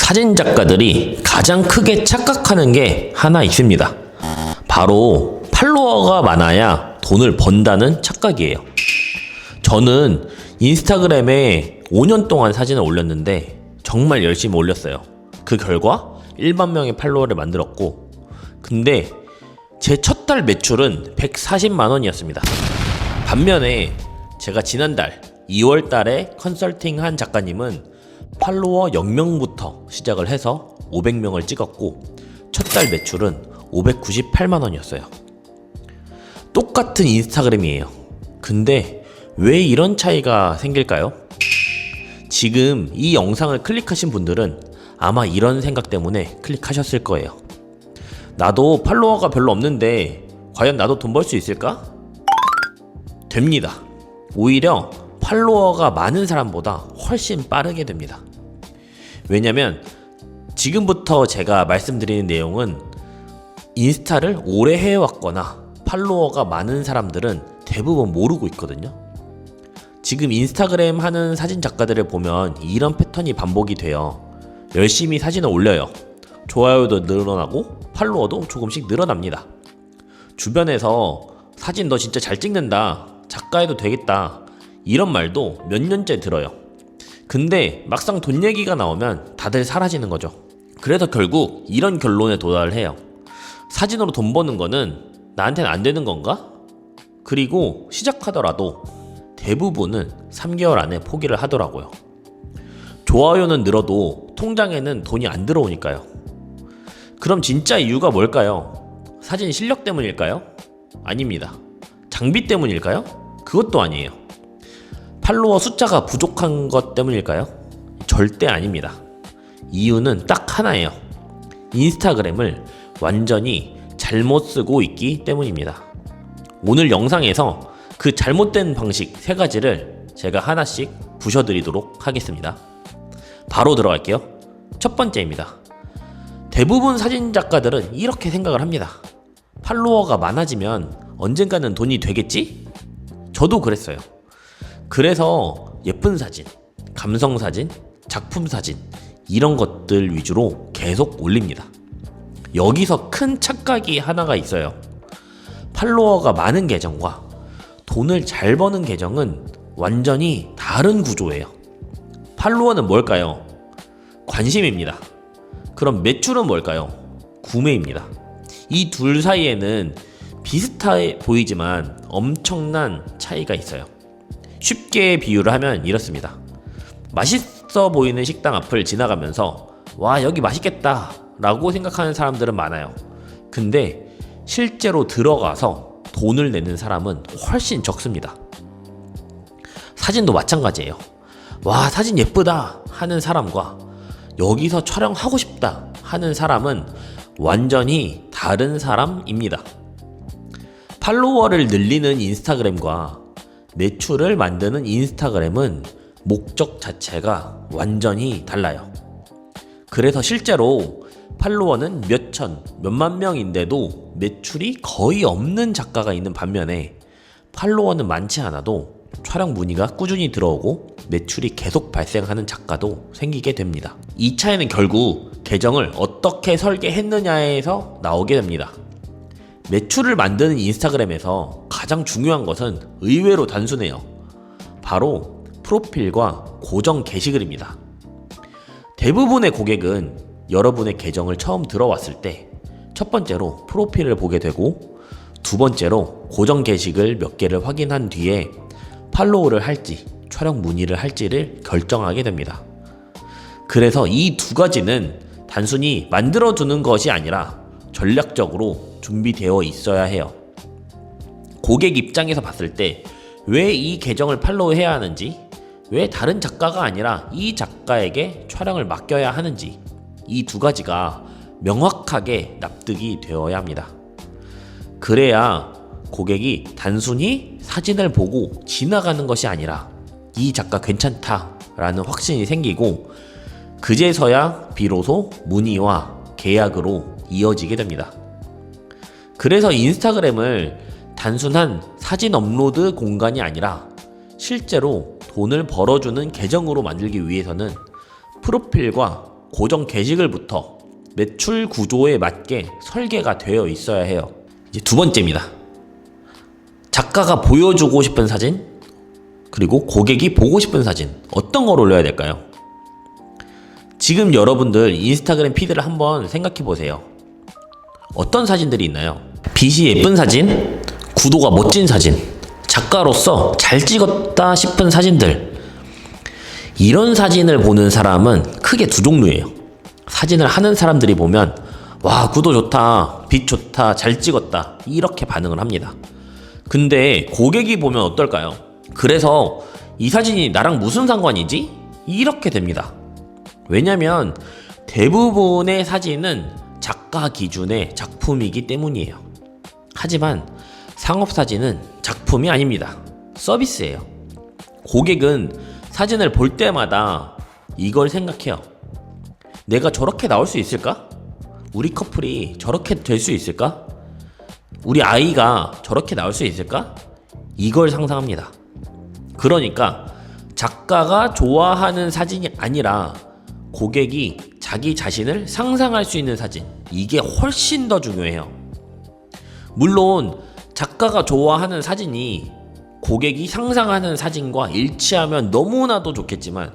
사진 작가들이 가장 크게 착각하는 게 하나 있습니다. 바로 팔로워가 많아야 돈을 번다는 착각이에요. 저는 인스타그램에 5년 동안 사진을 올렸는데 정말 열심히 올렸어요. 그 결과 1만 명의 팔로워를 만들었고, 근데 제 첫 달 매출은 140만 원이었습니다. 반면에 제가 지난달 2월 달에 컨설팅한 작가님은 팔로워 0명부터 시작을 해서 500명을 찍었고 첫 달 매출은 598만 원이었어요. 똑같은 인스타그램이에요. 근데 왜 이런 차이가 생길까요? 지금 이 영상을 클릭하신 분들은 아마 이런 생각 때문에 클릭하셨을 거예요. 나도 팔로워가 별로 없는데 과연 나도 돈 벌 수 있을까? 됩니다. 오히려 팔로워가 많은 사람보다 훨씬 빠르게 됩니다. 왜냐면 지금부터 제가 말씀드리는 내용은 인스타를 오래 해왔거나 팔로워가 많은 사람들은 대부분 모르고 있거든요. 지금 인스타그램 하는 사진 작가들을 보면 이런 패턴이 반복이 돼요. 열심히 사진을 올려요. 좋아요도 늘어나고 팔로워도 조금씩 늘어납니다. 주변에서 사진 너 진짜 잘 찍는다, 작가해도 되겠다, 이런 말도 몇 년째 들어요. 근데 막상 돈 얘기가 나오면 다들 사라지는 거죠. 그래서 결국 이런 결론에 도달을 해요. 사진으로 돈 버는 거는 나한테는 안 되는 건가? 그리고 시작하더라도 대부분은 3개월 안에 포기를 하더라고요. 좋아요는 늘어도 통장에는 돈이 안 들어오니까요. 그럼 진짜 이유가 뭘까요? 사진 실력 때문일까요? 아닙니다. 장비 때문일까요? 그것도 아니에요. 팔로워 숫자가 부족한 것 때문일까요? 절대 아닙니다. 이유는 딱 하나예요. 인스타그램을 완전히 잘못 쓰고 있기 때문입니다. 오늘 영상에서 그 잘못된 방식 3가지를 제가 하나씩 부셔드리도록 하겠습니다. 바로 들어갈게요. 첫 번째입니다. 대부분 사진 작가들은 이렇게 생각을 합니다. 팔로워가 많아지면 언젠가는 돈이 되겠지? 저도 그랬어요. 그래서 예쁜 사진, 감성 사진, 작품 사진 이런 것들 위주로 계속 올립니다. 여기서 큰 착각이 하나가 있어요. 팔로워가 많은 계정과 돈을 잘 버는 계정은 완전히 다른 구조예요. 팔로워는 뭘까요? 관심입니다. 그럼 매출은 뭘까요? 구매입니다. 이 둘 사이에는 비슷해 보이지만 엄청난 차이가 있어요. 쉽게 비유를 하면 이렇습니다. 맛있어 보이는 식당 앞을 지나가면서 와, 여기 맛있겠다 라고 생각하는 사람들은 많아요. 근데 실제로 들어가서 돈을 내는 사람은 훨씬 적습니다. 사진도 마찬가지예요. 와, 사진 예쁘다 하는 사람과 여기서 촬영하고 싶다 하는 사람은 완전히 다른 사람입니다. 팔로워를 늘리는 인스타그램과 매출을 만드는 인스타그램은 목적 자체가 완전히 달라요. 그래서 실제로 팔로워는 몇천, 몇만 명인데도 매출이 거의 없는 작가가 있는 반면에 팔로워는 많지 않아도 촬영 문의가 꾸준히 들어오고 매출이 계속 발생하는 작가도 생기게 됩니다. 이 차이는 결국 계정을 어떻게 설계했느냐에서 나오게 됩니다. 매출을 만드는 인스타그램에서 가장 중요한 것은 의외로 단순해요. 바로 프로필과 고정 게시글입니다. 대부분의 고객은 여러분의 계정을 처음 들어왔을 때 첫 번째로 프로필을 보게 되고 두 번째로 고정 게시글 몇 개를 확인한 뒤에 팔로우를 할지 촬영 문의를 할지를 결정하게 됩니다. 그래서 이 2가지는 단순히 만들어 두는 것이 아니라 전략적으로 준비되어 있어야 해요. 고객 입장에서 봤을 때 왜 이 계정을 팔로우해야 하는지, 왜 다른 작가가 아니라 이 작가에게 촬영을 맡겨야 하는지, 이 2가지가 명확하게 납득이 되어야 합니다. 그래야 고객이 단순히 사진을 보고 지나가는 것이 아니라 이 작가 괜찮다라는 확신이 생기고 그제서야 비로소 문의와 계약으로 이어지게 됩니다. 그래서 인스타그램을 단순한 사진 업로드 공간이 아니라 실제로 돈을 벌어주는 계정으로 만들기 위해서는 프로필과 고정 게시글부터 매출 구조에 맞게 설계가 되어 있어야 해요. 이제 두 번째입니다. 작가가 보여주고 싶은 사진, 그리고 고객이 보고 싶은 사진, 어떤 걸 올려야 될까요? 지금 여러분들 인스타그램 피드를 한번 생각해 보세요. 어떤 사진들이 있나요? 빛이 예쁜 사진, 구도가 멋진 사진, 작가로서 잘 찍었다 싶은 사진들. 이런 사진을 보는 사람은 크게 두 종류예요. 사진을 하는 사람들이 보면 와, 구도 좋다, 빛 좋다, 잘 찍었다, 이렇게 반응을 합니다. 근데 고객이 보면 어떨까요? 그래서 이 사진이 나랑 무슨 상관이지? 이렇게 됩니다. 왜냐면 대부분의 사진은 작가 기준의 작품이기 때문이에요. 하지만 상업사진은 작품이 아닙니다. 서비스예요. 고객은 사진을 볼 때마다 이걸 생각해요. 내가 저렇게 나올 수 있을까? 우리 커플이 저렇게 될 수 있을까? 우리 아이가 저렇게 나올 수 있을까? 이걸 상상합니다. 그러니까 작가가 좋아하는 사진이 아니라 고객이 자기 자신을 상상할 수 있는 사진, 이게 훨씬 더 중요해요. 물론 작가가 좋아하는 사진이 고객이 상상하는 사진과 일치하면 너무나도 좋겠지만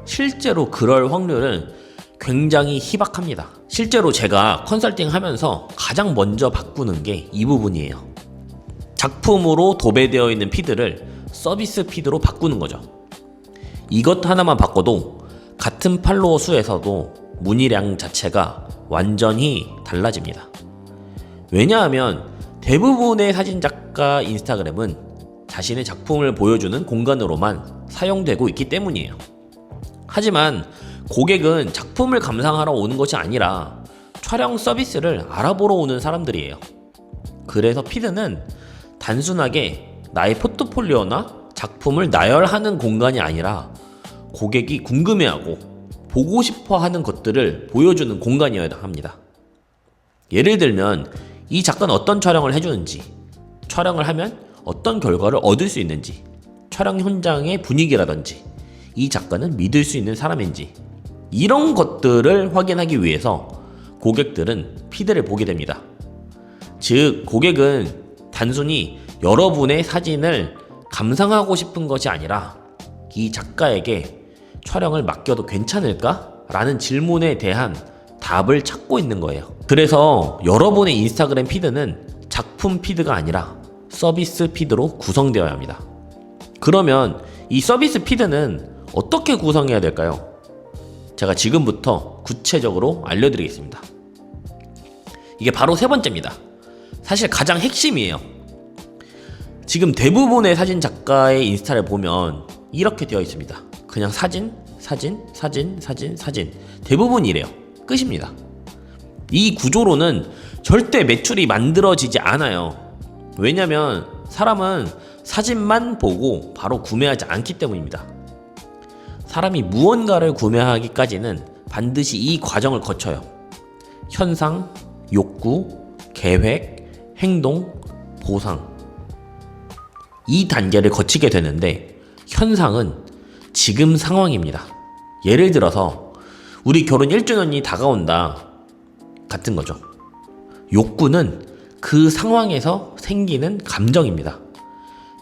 실제로 그럴 확률은 굉장히 희박합니다. 실제로 제가 컨설팅 하면서 가장 먼저 바꾸는 게 이 부분이에요. 작품으로 도배되어 있는 피드를 서비스 피드로 바꾸는 거죠. 이것 하나만 바꿔도 같은 팔로워 수에서도 문의량 자체가 완전히 달라집니다. 왜냐하면 대부분의 사진작가 인스타그램은 자신의 작품을 보여주는 공간으로만 사용되고 있기 때문이에요. 하지만 고객은 작품을 감상하러 오는 것이 아니라 촬영 서비스를 알아보러 오는 사람들이에요. 그래서 피드는 단순하게 나의 포트폴리오나 작품을 나열하는 공간이 아니라 고객이 궁금해하고 보고 싶어 하는 것들을 보여주는 공간이어야 합니다. 예를 들면 이 작가는 어떤 촬영을 해주는지, 촬영을 하면 어떤 결과를 얻을 수 있는지, 촬영 현장의 분위기라든지, 이 작가는 믿을 수 있는 사람인지, 이런 것들을 확인하기 위해서 고객들은 피드를 보게 됩니다. 즉, 고객은 단순히 여러분의 사진을 감상하고 싶은 것이 아니라 이 작가에게 촬영을 맡겨도 괜찮을까? 라는 질문에 대한 답을 찾고 있는 거예요. 그래서 여러분의 인스타그램 피드는 작품 피드가 아니라 서비스 피드로 구성되어야 합니다. 그러면 이 서비스 피드는 어떻게 구성해야 될까요? 제가 지금부터 구체적으로 알려드리겠습니다. 이게 바로 세 번째입니다. 사실 가장 핵심이에요. 지금 대부분의 사진 작가의 인스타를 보면 이렇게 되어 있습니다. 그냥 사진, 사진, 사진, 사진, 사진. 대부분 이래요. 끝입니다. 이 구조로는 절대 매출이 만들어지지 않아요. 왜냐면 사람은 사진만 보고 바로 구매하지 않기 때문입니다. 사람이 무언가를 구매하기까지는 반드시 이 과정을 거쳐요. 현상, 욕구, 계획, 행동, 보상. 이 단계를 거치게 되는데 현상은 지금 상황입니다. 예를 들어서 우리 결혼 1주년이 다가온다 같은 거죠. 욕구는 그 상황에서 생기는 감정입니다.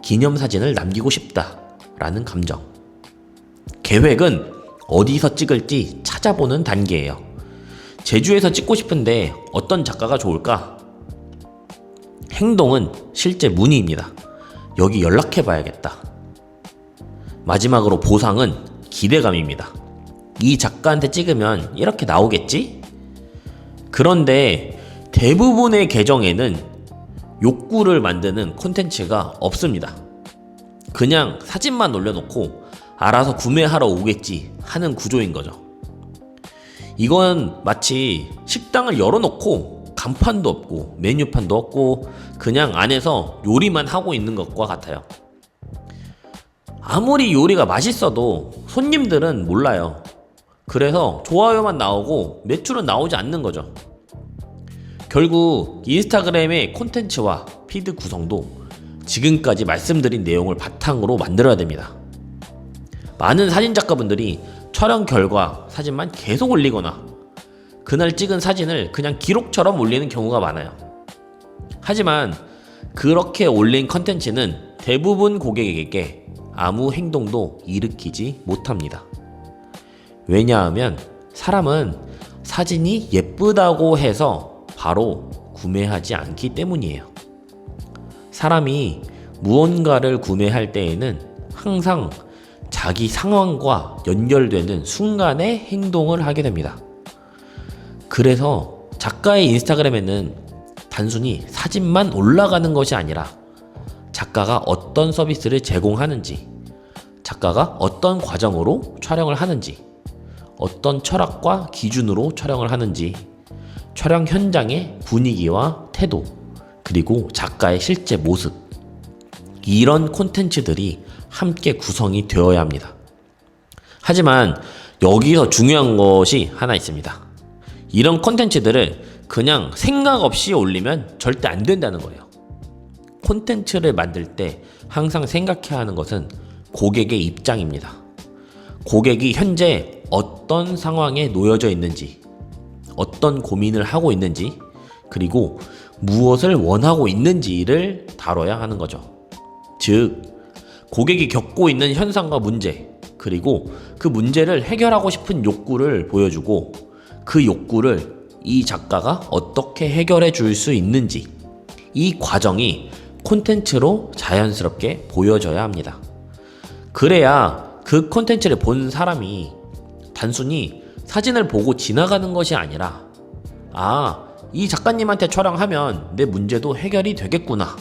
기념사진을 남기고 싶다 라는 감정. 계획은 어디서 찍을지 찾아보는 단계예요. 제주에서 찍고 싶은데 어떤 작가가 좋을까? 행동은 실제 문의입니다. 여기 연락해 봐야겠다. 마지막으로 보상은 기대감입니다. 이 작가한테 찍으면 이렇게 나오겠지? 그런데 대부분의 계정에는 욕구를 만드는 콘텐츠가 없습니다. 그냥 사진만 올려놓고 알아서 구매하러 오겠지 하는 구조인 거죠. 이건 마치 식당을 열어놓고 간판도 없고 메뉴판도 없고 그냥 안에서 요리만 하고 있는 것과 같아요. 아무리 요리가 맛있어도 손님들은 몰라요. 그래서 좋아요만 나오고 매출은 나오지 않는 거죠. 결국 인스타그램의 콘텐츠와 피드 구성도 지금까지 말씀드린 내용을 바탕으로 만들어야 됩니다. 많은 사진작가분들이 촬영 결과 사진만 계속 올리거나 그날 찍은 사진을 그냥 기록처럼 올리는 경우가 많아요. 하지만 그렇게 올린 컨텐츠는 대부분 고객에게 아무 행동도 일으키지 못합니다. 왜냐하면 사람은 사진이 예쁘다고 해서 바로 구매하지 않기 때문이에요. 사람이 무언가를 구매할 때에는 항상 자기 상황과 연결되는 순간에 행동을 하게 됩니다. 그래서 작가의 인스타그램에는 단순히 사진만 올라가는 것이 아니라 작가가 어떤 서비스를 제공하는지, 작가가 어떤 과정으로 촬영을 하는지, 어떤 철학과 기준으로 촬영을 하는지, 촬영 현장의 분위기와 태도, 그리고 작가의 실제 모습, 이런 콘텐츠들이 함께 구성이 되어야 합니다. 하지만 여기서 중요한 것이 하나 있습니다. 이런 콘텐츠들을 그냥 생각 없이 올리면 절대 안 된다는 거예요. 콘텐츠를 만들 때 항상 생각해야 하는 것은 고객의 입장입니다. 고객이 현재 어떤 상황에 놓여져 있는지, 어떤 고민을 하고 있는지, 그리고 무엇을 원하고 있는지를 다뤄야 하는 거죠. 즉, 고객이 겪고 있는 현상과 문제, 그리고 그 문제를 해결하고 싶은 욕구를 보여주고 그 욕구를 이 작가가 어떻게 해결해 줄 수 있는지, 이 과정이 콘텐츠로 자연스럽게 보여져야 합니다. 그래야 그 콘텐츠를 본 사람이 단순히 사진을 보고 지나가는 것이 아니라 이 작가님한테 촬영하면 내 문제도 해결이 되겠구나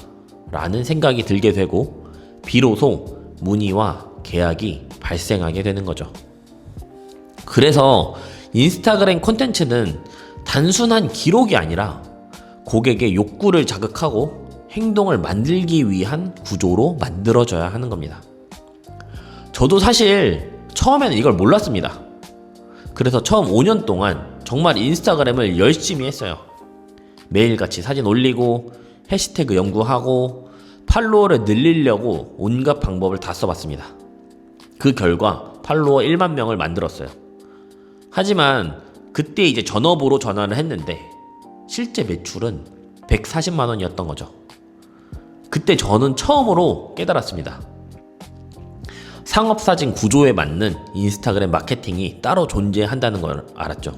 라는 생각이 들게 되고 비로소 문의와 계약이 발생하게 되는 거죠. 그래서 인스타그램 콘텐츠는 단순한 기록이 아니라 고객의 욕구를 자극하고 행동을 만들기 위한 구조로 만들어져야 하는 겁니다. 저도 사실 처음에는 이걸 몰랐습니다. 그래서 처음 5년 동안 정말 인스타그램을 열심히 했어요. 매일같이 사진 올리고 해시태그 연구하고 팔로워를 늘리려고 온갖 방법을 다 써봤습니다. 그 결과 팔로워 1만 명을 만들었어요. 하지만 그때 이제 전업으로 전환을 했는데 실제 매출은 140만 원이었던 거죠. 그때 저는 처음으로 깨달았습니다. 상업사진 구조에 맞는 인스타그램 마케팅이 따로 존재한다는 걸 알았죠.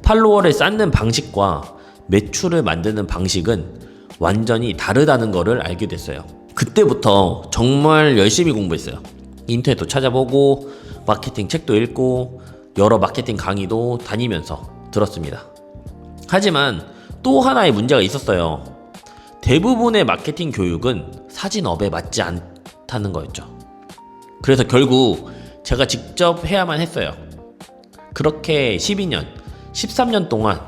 팔로워를 쌓는 방식과 매출을 만드는 방식은 완전히 다르다는 것을 알게 됐어요. 그때부터 정말 열심히 공부했어요. 인터넷도 찾아보고 마케팅 책도 읽고 여러 마케팅 강의도 다니면서 들었습니다. 하지만 또 하나의 문제가 있었어요. 대부분의 마케팅 교육은 사진업에 맞지 않다는 거였죠. 그래서 결국 제가 직접 해야만 했어요. 그렇게 12년, 13년 동안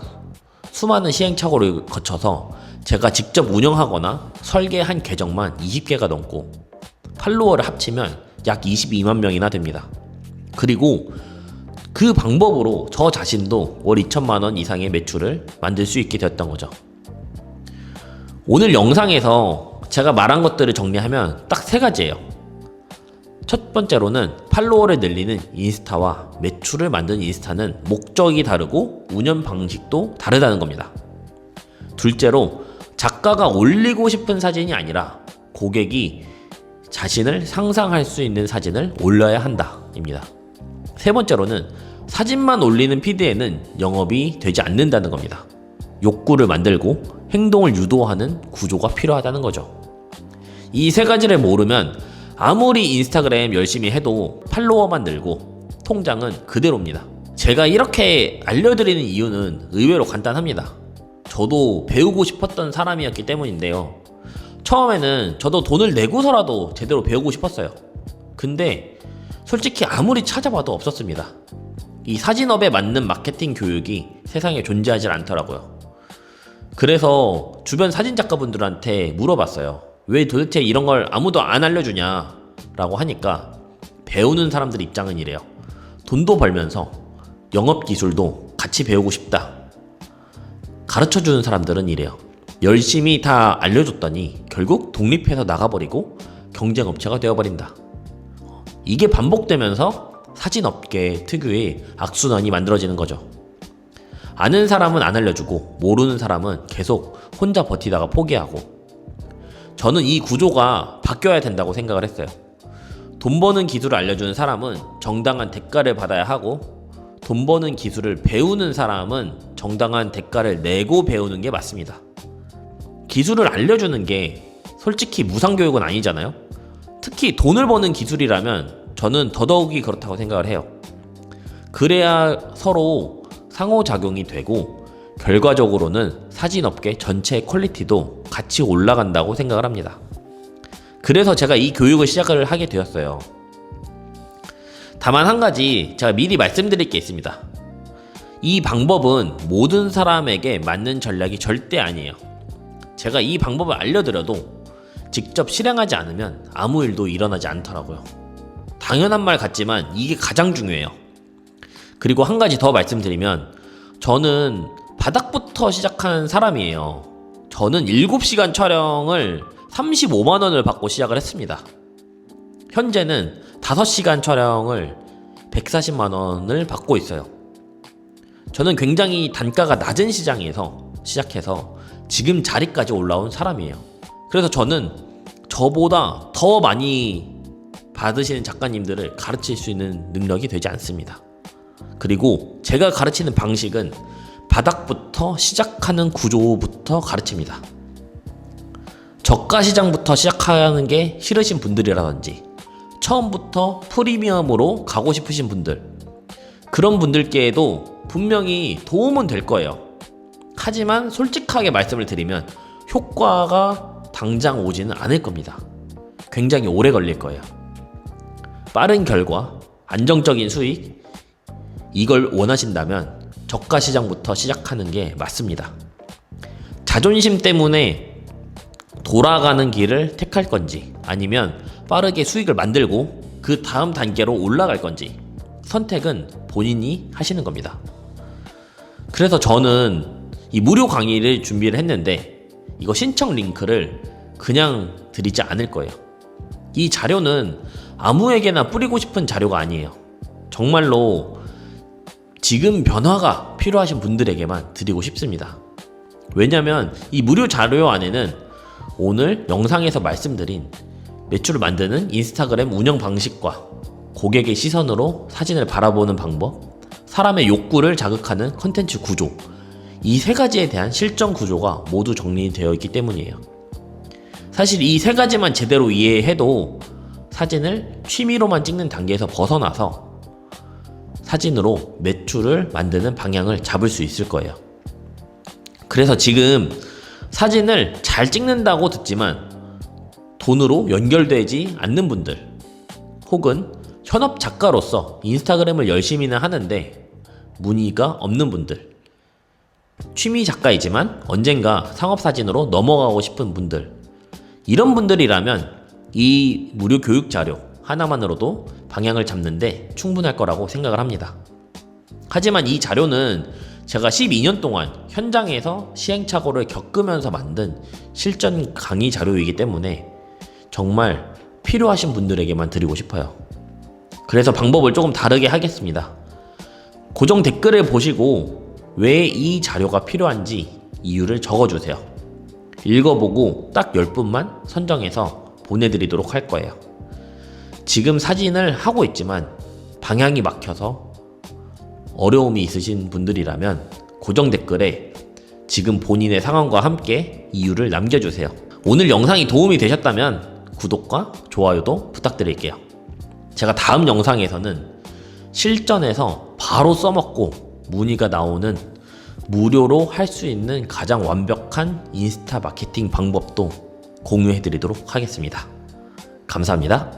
수많은 시행착오를 거쳐서 제가 직접 운영하거나 설계한 계정만 20개가 넘고 팔로워를 합치면 약 22만 명이나 됩니다. 그리고 그 방법으로 저 자신도 월 2천만 원 이상의 매출을 만들 수 있게 되었던 거죠. 오늘 영상에서 제가 말한 것들을 정리하면 딱 3가지예요. 첫 번째로는 팔로워를 늘리는 인스타와 매출을 만드는 인스타는 목적이 다르고 운영 방식도 다르다는 겁니다. 둘째로 작가가 올리고 싶은 사진이 아니라 고객이 자신을 상상할 수 있는 사진을 올려야 한다 입니다. 세 번째로는 사진만 올리는 피드에는 영업이 되지 않는다는 겁니다. 욕구를 만들고 행동을 유도하는 구조가 필요하다는 거죠. 이 3가지를 모르면 아무리 인스타그램 열심히 해도 팔로워만 늘고 통장은 그대로입니다. 제가 이렇게 알려드리는 이유는 의외로 간단합니다. 저도 배우고 싶었던 사람이었기 때문인데요. 처음에는 저도 돈을 내고서라도 제대로 배우고 싶었어요. 근데 솔직히 아무리 찾아봐도 없었습니다. 이 사진업에 맞는 마케팅 교육이 세상에 존재하지 않더라고요. 그래서 주변 사진 작가분들한테 물어봤어요. 왜 도대체 이런 걸 아무도 안 알려주냐 라고 하니까 배우는 사람들 입장은 이래요. 돈도 벌면서 영업기술도 같이 배우고 싶다. 가르쳐주는 사람들은 이래요. 열심히 다 알려줬더니 결국 독립해서 나가버리고 경쟁업체가 되어버린다. 이게 반복되면서 사진업계 특유의 악순환이 만들어지는 거죠. 아는 사람은 안 알려주고 모르는 사람은 계속 혼자 버티다가 포기하고, 저는 이 구조가 바뀌어야 된다고 생각을 했어요. 돈 버는 기술을 알려주는 사람은 정당한 대가를 받아야 하고, 돈 버는 기술을 배우는 사람은 정당한 대가를 내고 배우는 게 맞습니다. 기술을 알려주는 게 솔직히 무상교육은 아니잖아요. 특히 돈을 버는 기술이라면 저는 더더욱이 그렇다고 생각을 해요. 그래야 서로 상호작용이 되고 결과적으로는 사진업계 전체의 퀄리티도 같이 올라간다고 생각을 합니다. 그래서 제가 이 교육을 시작을 하게 되었어요. 다만 한 가지 제가 미리 말씀드릴 게 있습니다. 이 방법은 모든 사람에게 맞는 전략이 절대 아니에요. 제가 이 방법을 알려드려도 직접 실행하지 않으면 아무 일도 일어나지 않더라고요. 당연한 말 같지만 이게 가장 중요해요. 그리고 한 가지 더 말씀드리면, 저는 바닥부터 시작한 사람이에요. 저는 7시간 촬영을 35만원을 받고 시작을 했습니다. 현재는 5시간 촬영을 140만원을 받고 있어요. 저는 굉장히 단가가 낮은 시장에서 시작해서 지금 자리까지 올라온 사람이에요. 그래서 저는 저보다 더 많이 받으시는 작가님들을 가르칠 수 있는 능력이 되지 않습니다. 그리고 제가 가르치는 방식은 바닥부터 시작하는 구조부터 가르칩니다. 저가 시장부터 시작하는 게 싫으신 분들이라든지, 처음부터 프리미엄으로 가고 싶으신 분들, 그런 분들께도 분명히 도움은 될 거예요. 하지만 솔직하게 말씀을 드리면 효과가 당장 오지는 않을 겁니다. 굉장히 오래 걸릴 거예요. 빠른 결과, 안정적인 수익, 이걸 원하신다면 저가 시장부터 시작하는 게 맞습니다. 자존심 때문에 돌아가는 길을 택할 건지, 아니면 빠르게 수익을 만들고 그 다음 단계로 올라갈 건지, 선택은 본인이 하시는 겁니다. 그래서 저는 이 무료 강의를 준비를 했는데 이거 신청 링크를 그냥 드리지 않을 거예요. 이 자료는 아무에게나 뿌리고 싶은 자료가 아니에요. 정말로 지금 변화가 필요하신 분들에게만 드리고 싶습니다. 왜냐면 이 무료 자료 안에는 오늘 영상에서 말씀드린 매출을 만드는 인스타그램 운영 방식과 고객의 시선으로 사진을 바라보는 방법, 사람의 욕구를 자극하는 컨텐츠 구조, 이 세 가지에 대한 실전 구조가 모두 정리되어 있기 때문이에요. 사실 이 세 가지만 제대로 이해해도 사진을 취미로만 찍는 단계에서 벗어나서 사진으로 매출을 만드는 방향을 잡을 수 있을 거예요. 그래서 지금 사진을 잘 찍는다고 듣지만 돈으로 연결되지 않는 분들, 혹은 현업 작가로서 인스타그램을 열심히는 하는데 문의가 없는 분들, 취미 작가이지만 언젠가 상업사진으로 넘어가고 싶은 분들, 이런 분들이라면 이 무료 교육 자료 하나만으로도 방향을 잡는데 충분할 거라고 생각을 합니다. 하지만 이 자료는 제가 12년 동안 현장에서 시행착오를 겪으면서 만든 실전 강의 자료이기 때문에 정말 필요하신 분들에게만 드리고 싶어요. 그래서 방법을 조금 다르게 하겠습니다. 고정 댓글을 보시고 왜 이 자료가 필요한지 이유를 적어주세요. 읽어보고 딱 10분만 선정해서 보내드리도록 할 거예요. 지금 사진을 하고 있지만 방향이 막혀서 어려움이 있으신 분들이라면 고정 댓글에 지금 본인의 상황과 함께 이유를 남겨주세요. 오늘 영상이 도움이 되셨다면 구독과 좋아요도 부탁드릴게요. 제가 다음 영상에서는 실전에서 바로 써먹고 문의가 나오는 무료로 할 수 있는 가장 완벽한 인스타 마케팅 방법도 공유해드리도록 하겠습니다. 감사합니다.